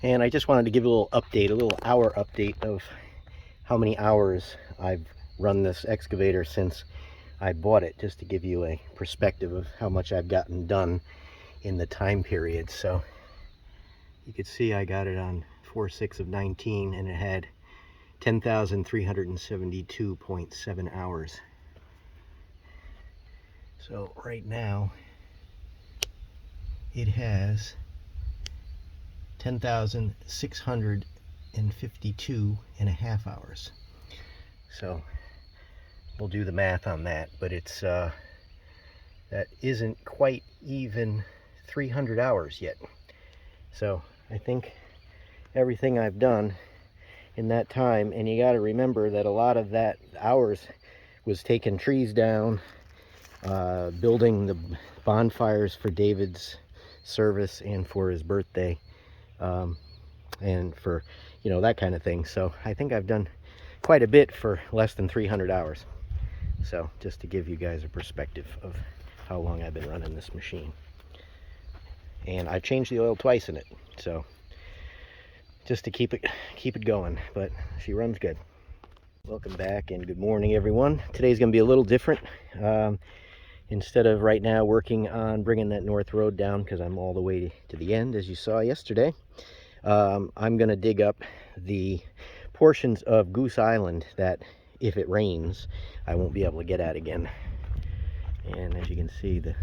And I just wanted to give a little update, a little hour update of how many hours I've run this excavator since I bought it, just to give you a perspective of how much I've gotten done in the time period. So you can see I got it on 4/6 of 19 and it had 10,372.7 hours. So right now it has 10,652.5 hours. So we'll do the math on that, but it's that isn't quite even 300 hours yet. So I think everything I've done in that time, and you got to remember that a lot of that hours was taking trees down, building the bonfires for David's service and for his birthday, and for, you know, that kind of thing. So I think I've done quite a bit for less than 300 hours. So just to give you guys a perspective of how long I've been running this machine. And I changed the oil twice in it, so just to keep it going, but she runs good. Welcome back and good morning, everyone. Today's gonna be a little different. Instead of right now working on bringing that north road down, because I'm all the way to the end, as you saw yesterday, I'm gonna dig up the portions of Goose Island that, if it rains, I won't be able to get at again. And as you can see, the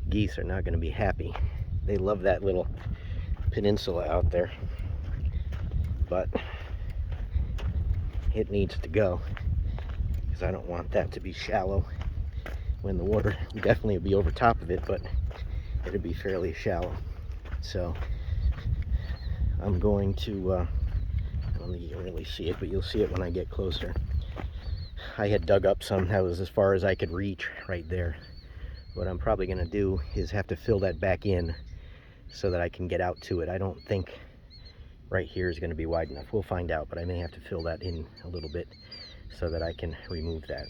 geese are not going to be happy. They love that little peninsula out there, but it needs to go, because I don't want that to be shallow when the water definitely will be over top of it, but it'll be fairly shallow. So I'm going to I don't think you can really see it, but you'll see it when I get closer. I had dug up some that was as far as I could reach right there. What I'm probably going to do is have to fill that back in so that I can get out to it. I don't think right here is going to be wide enough. We'll find out, but I may have to fill that in a little bit so that I can remove that.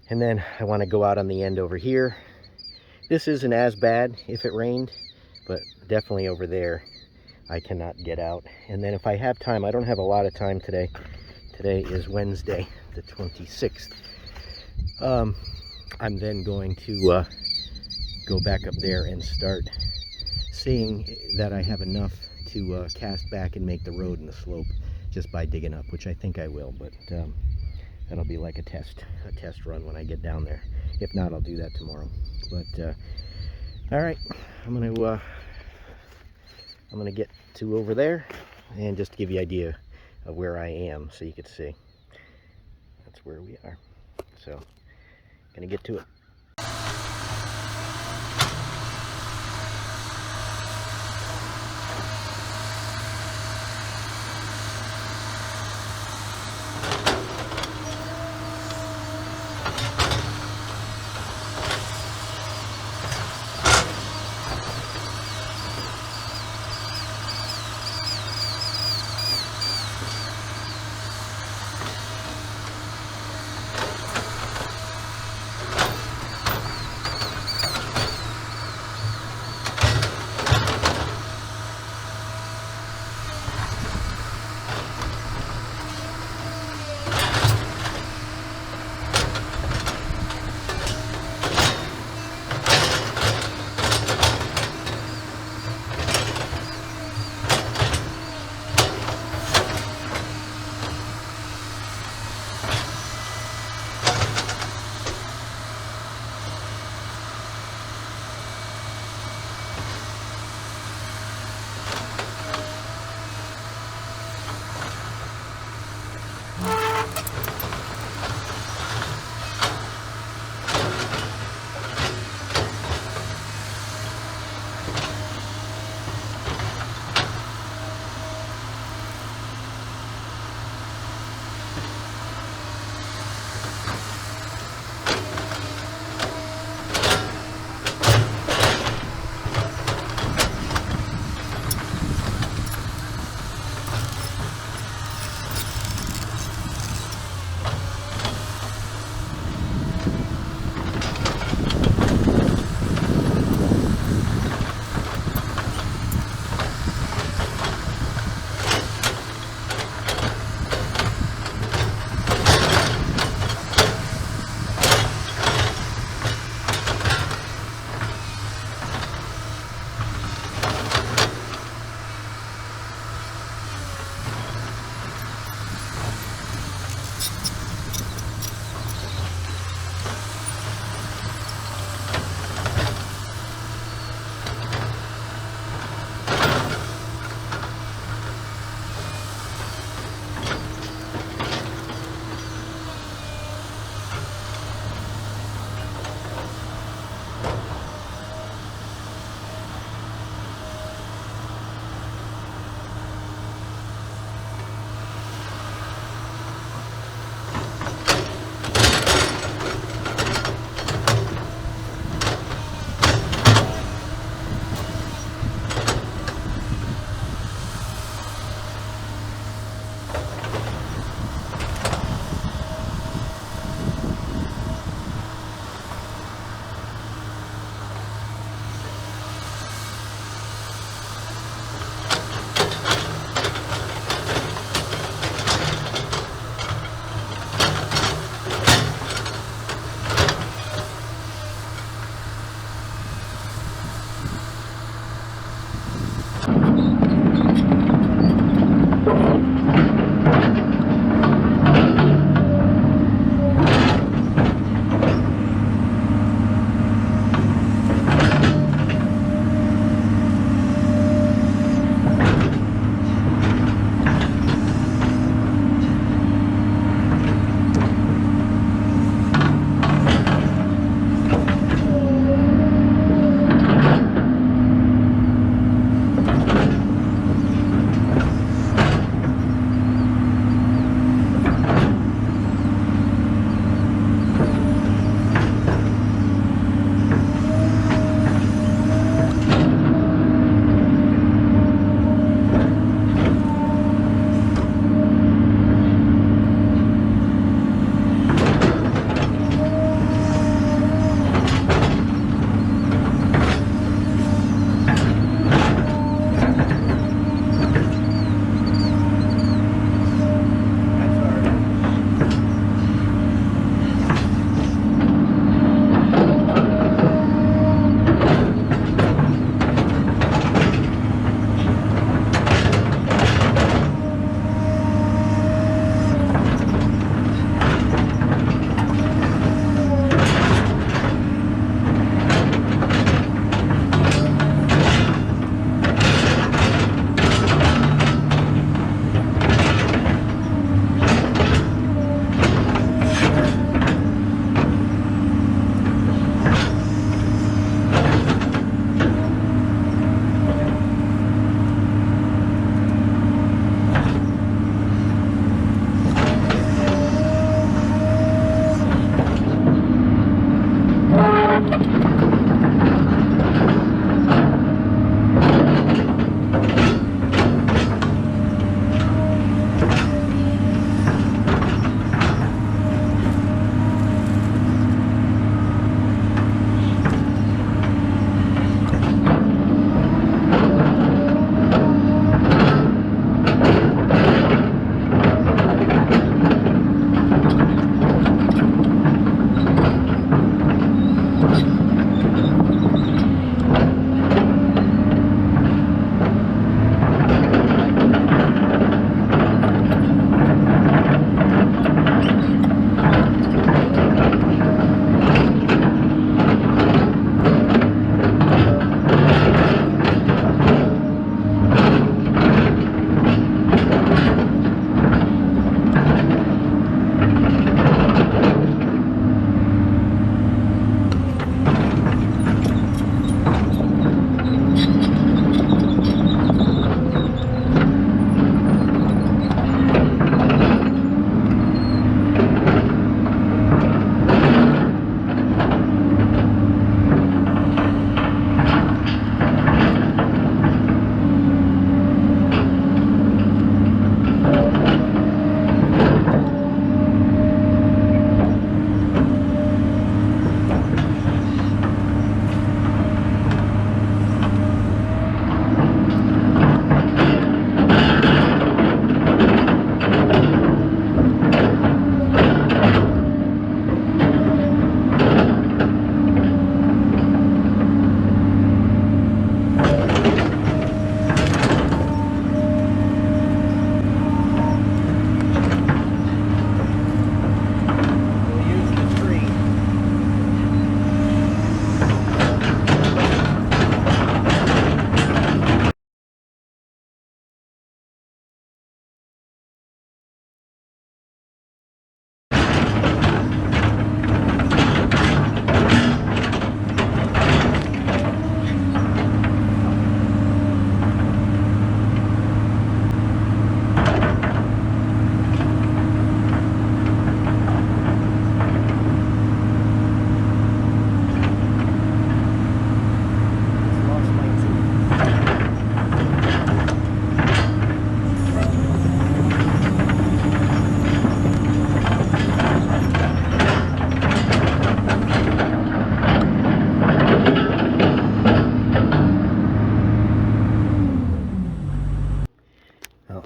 And then I want to go out on the end over here. This isn't as bad if it rained, but definitely over there I cannot get out. And then if I have time, I don't have a lot of time today. Today is Wednesday, the 26th. I'm then going to go back up there and start seeing that I have enough to cast back and make the road and the slope just by digging up, which I think I will, but that'll be like a test run when I get down there. If not, I'll do that tomorrow. But all right, I'm gonna get to over there and just give you an idea of where I am so you can see. That's where we are. So gonna get to it.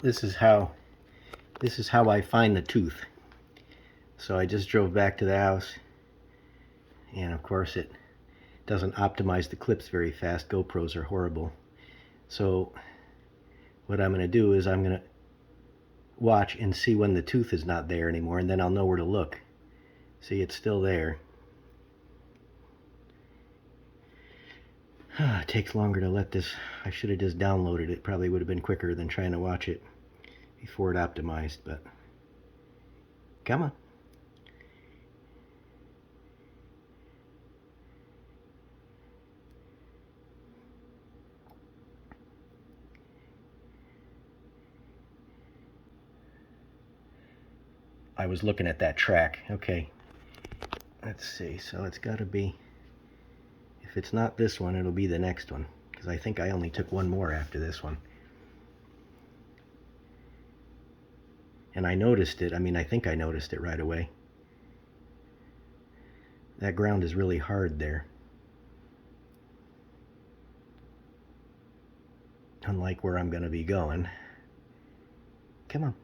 this is how I find the tooth. So I just drove back to the house, and of course it doesn't optimize the clips very fast. GoPros are horrible. So what I'm going to do is I'm going to watch and see when the tooth is not there anymore, and then I'll know where to look. See, it's still there. It takes longer to let this. I should have just downloaded it. Probably would have been quicker than trying to watch it before it optimized, but come on. I was looking at that track. Okay, let's see. So it's got to be, if it's not this one, it'll be the next one, because I think I only took one more after this one. And I noticed it. I mean, I think I noticed it right away. That ground is really hard there. Unlike where I'm going to be going. Come on.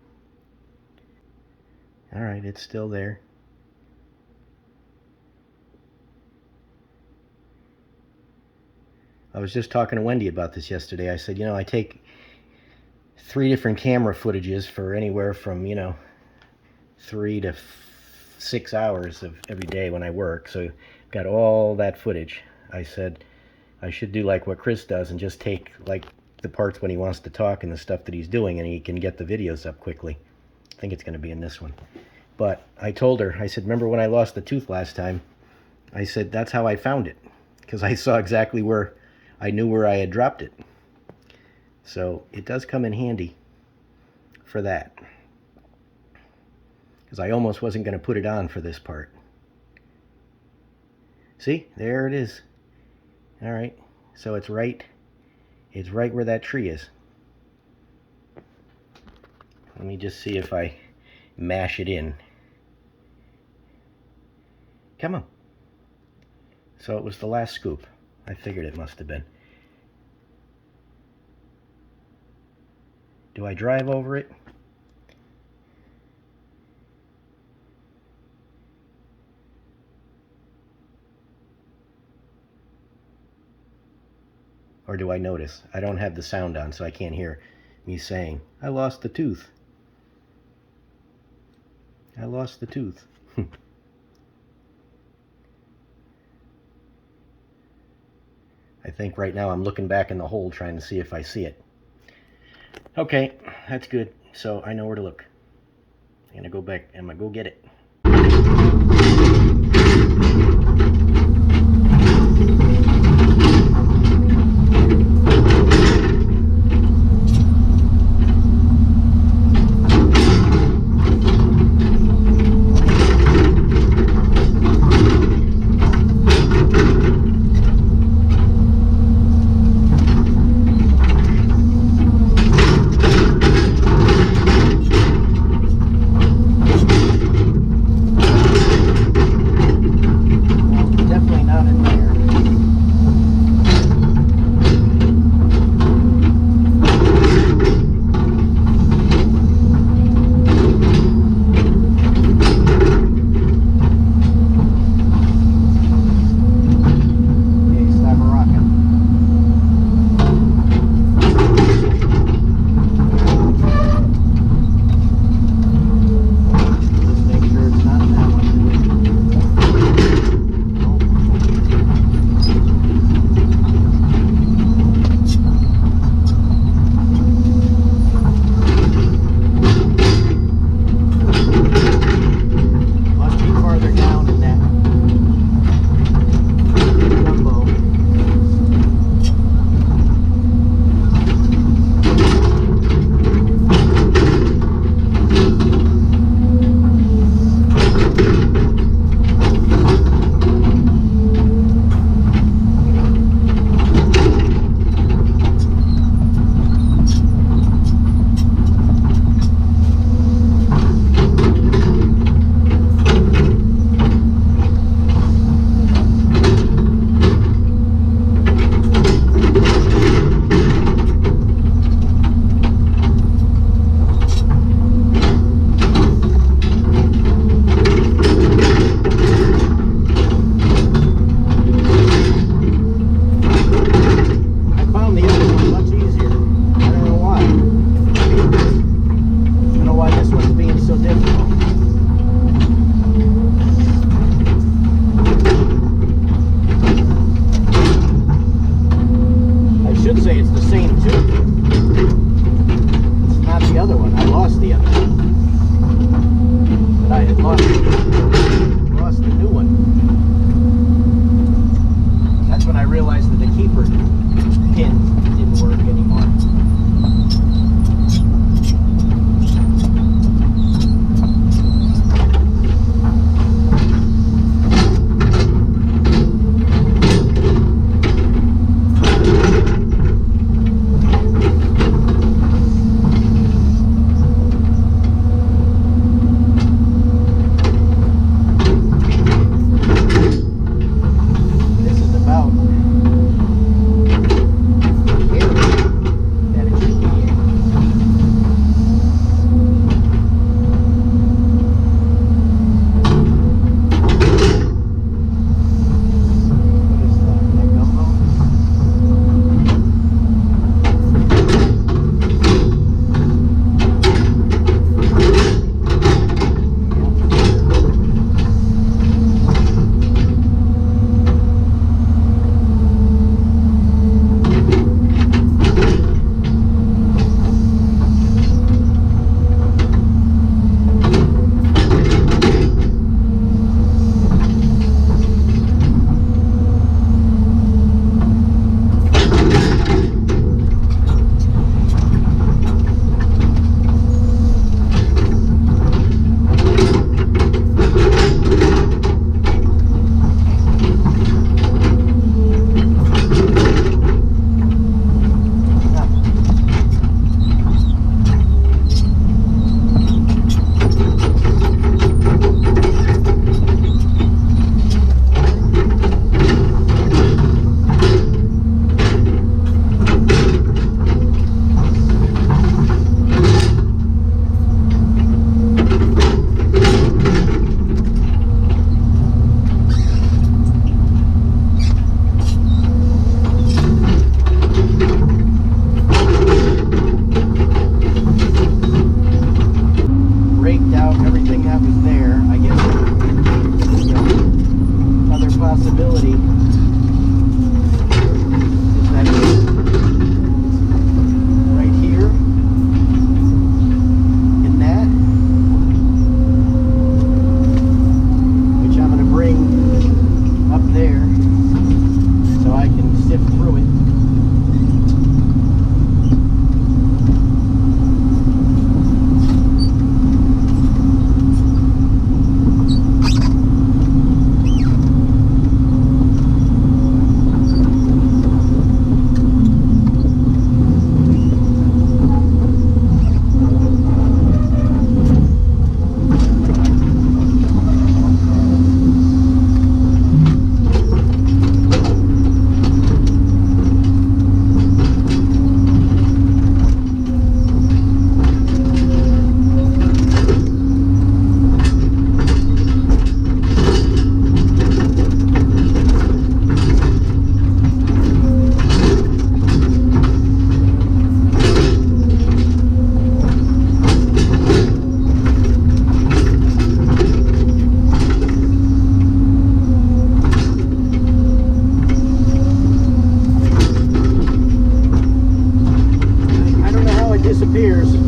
All right, it's still there. I was just talking to Wendy about this yesterday. I said, you know, I take 3 different camera footages for anywhere from, 3 to 6 hours of every day when I work. So got all that footage. I said I should do like what Chris does and just take like the parts when he wants to talk and the stuff that he's doing, and he can get the videos up quickly. I think it's going to be in this one. But I told her, I said, remember when I lost the tooth last time? I said, that's how I found it, because I saw exactly where, I knew where I had dropped it. So it does come in handy for that, because I almost wasn't going to put it on for this part. See, there it is. All right, so it's right where that tree is. Let me just see if I mash it in. Come on. So it was the last scoop. I figured it must have been. Do I drive over it? Or do I notice? I don't have the sound on, so I can't hear me saying, I lost the tooth. I lost the tooth. I think right now I'm looking back in the hole trying to see if I see it. Okay, that's good. So I know where to look. I'm gonna go back. I'm gonna go get it. disappears.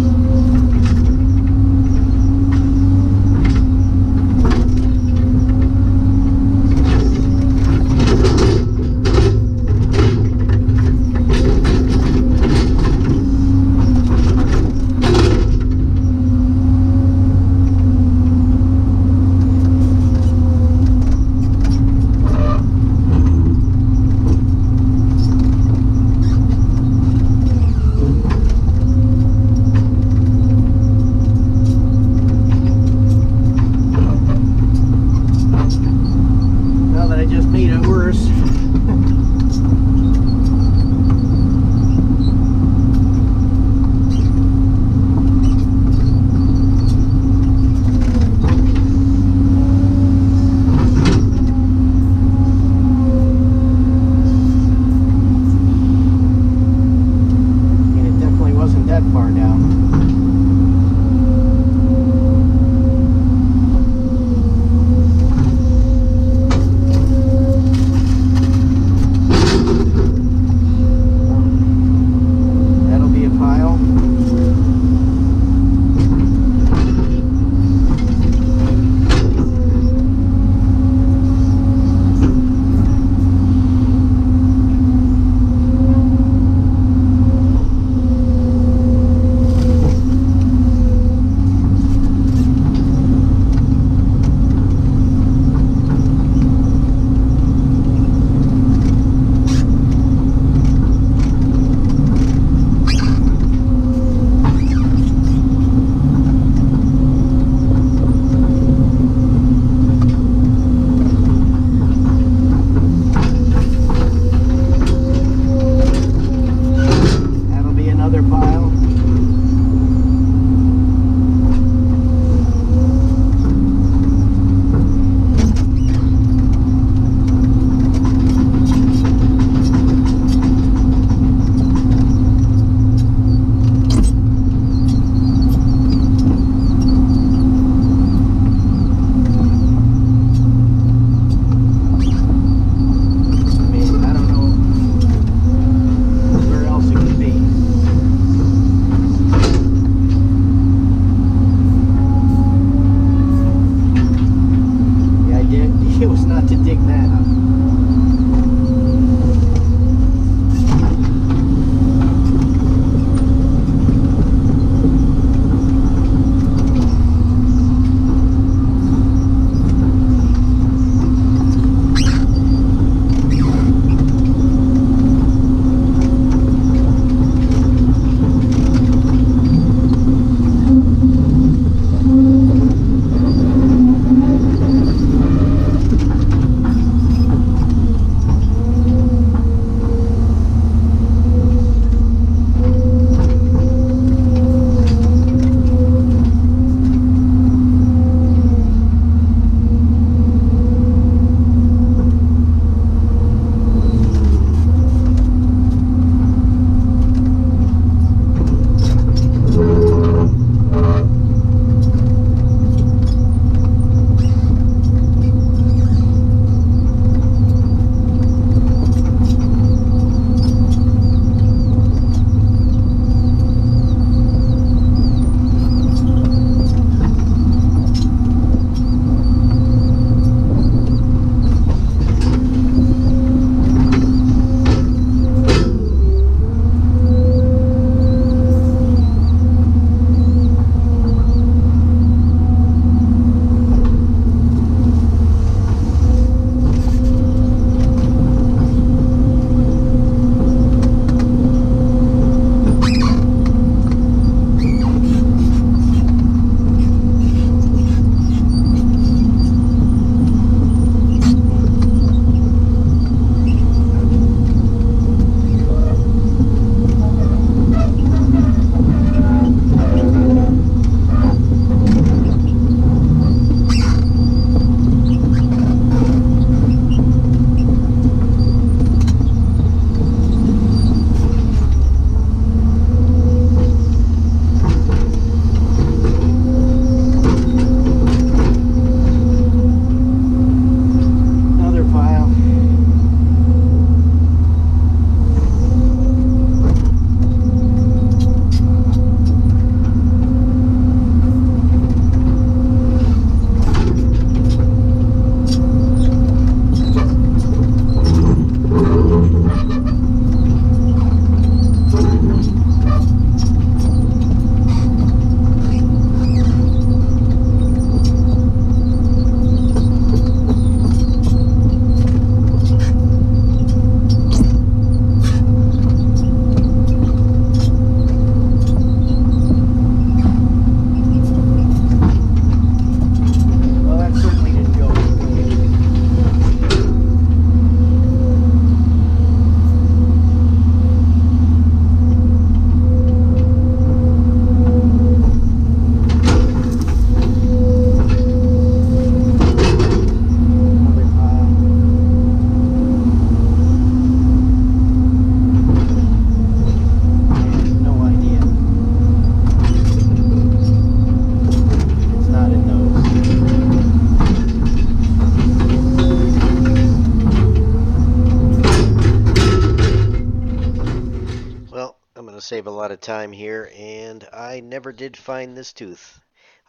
save a lot of time here, and I never did find this tooth.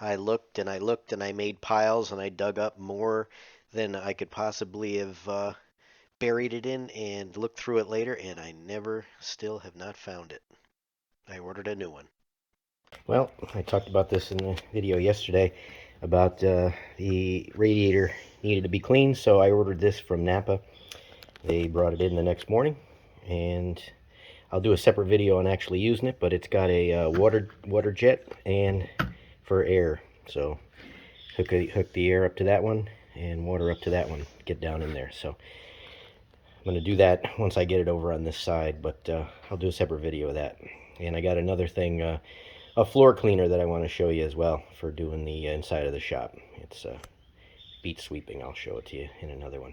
I looked and I looked and I made piles and I dug up more than I could possibly have buried it in and looked through it later, and I still have not found it. I ordered a new one. Well, I talked about this in the video yesterday about the radiator needed to be cleaned, so I ordered this from Napa. They brought it in the next morning, and I'll do a separate video on actually using it, but it's got a water jet and for air. So hook the air up to that one and water up to that one, get down in there. So I'm going to do that once I get it over on this side, but I'll do a separate video of that. And I got another thing, a floor cleaner that I want to show you as well for doing the inside of the shop. It's beat sweeping. I'll show it to you in another one.